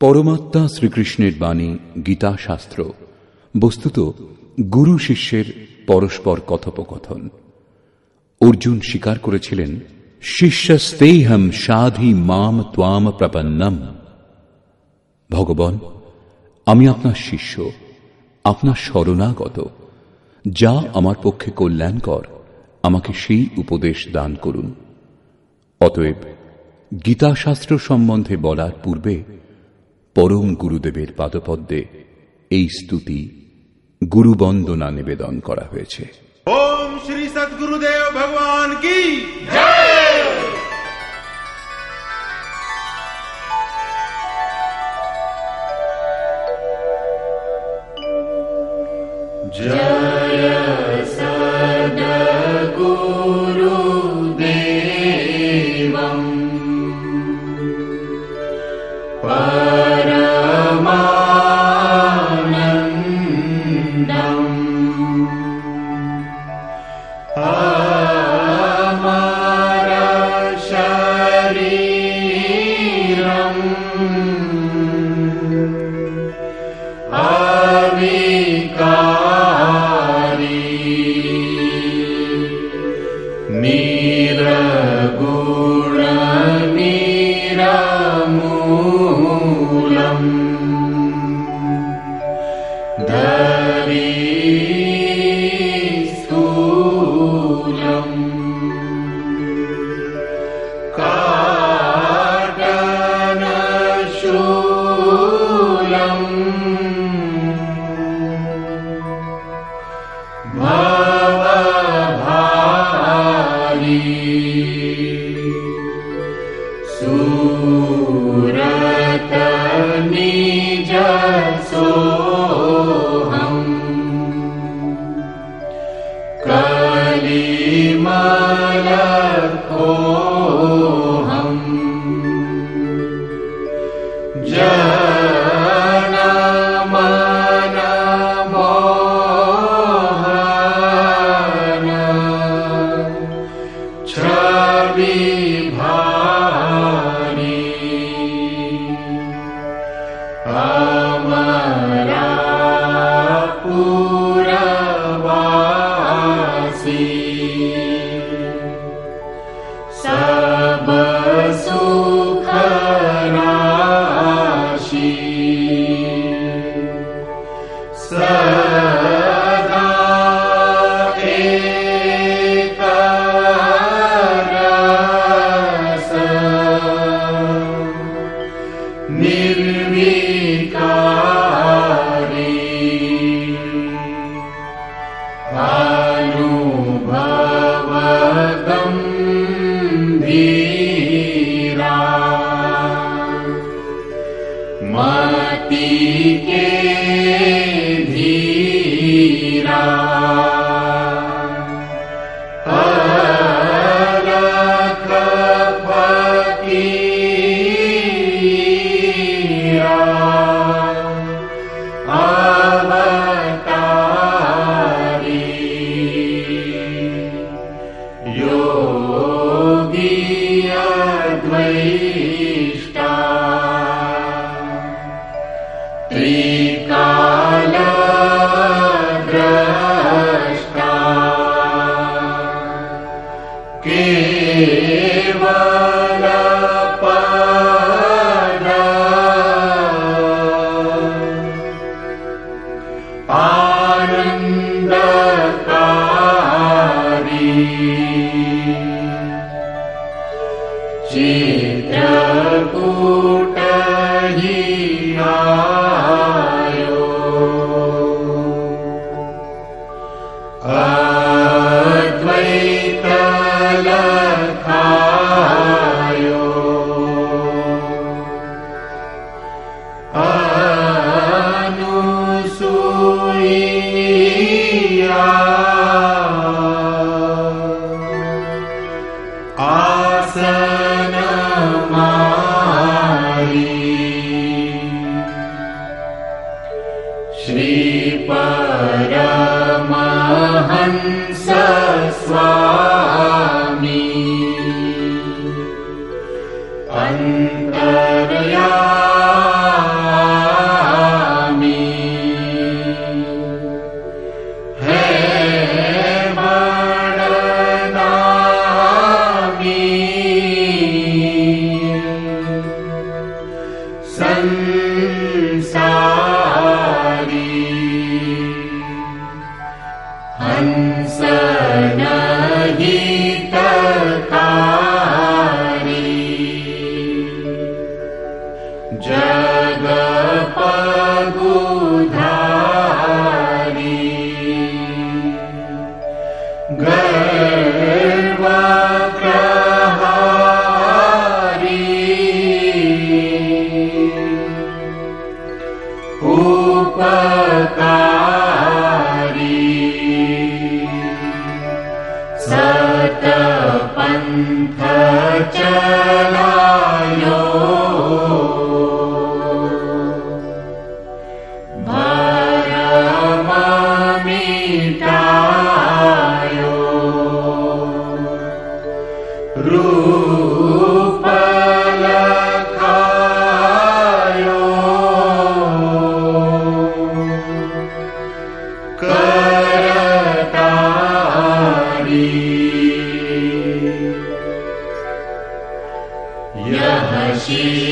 পরমাত্মা শ্রীকৃষ্ণের বাণী গীতা শাস্ত্র বস্তুত গুরু শিষ্যের পরস্পর কথোপকথন। অর্জুন স্বীকার করেছিলেন, শিষ্যস্তেহম সাধি মাম ত্বাম প্রপন্নম। ভগবান, আমি আপনার শিষ্য, আপনার শরণাগত। যা আমার পক্ষে কল্যাণকর, আমাকে সেই উপদেশ দান করুন। অতএব গীতা শাস্ত্র সম্বন্ধে বলার পূর্বে পরম গুরুদেবের পাদপদ্মে এই স্তুতি গুরুবন্দনা নিবেদন করা হয়েছে। ওম শ্রী সদ্গুরুদেব ভগবান কি জয়। জয় সদ্গুরুদেবম পরমানন্দম আমার শরীরম আবিকারি নিরগুণ নিরমূলম ধরিস্থূলম কাটনশূলম ভবভারি সুরত নিজ সোহম কলিমলখোহম জনমন মোহন ছবি ভারি অমরাপুরবাসী সব সুখ রাশি সদা এক রস নির্বিকারি আনুভব গম্ভীরা মতি কে ধীরা অলখ ফকীরা অবতারি योगी अद्वैष्टा त्रिकालद्रष्टा केवलपद आनन्दकारी चित्रकूट ही आयो अद्वैत लखायो अनुसूया आसन मारी श्री परमहंस स्वामी अंतर्यामी संसारी हंस नहीं तकारी जग पगुधारी गर्व प्रहारी उपकारी सत पंथ चलायो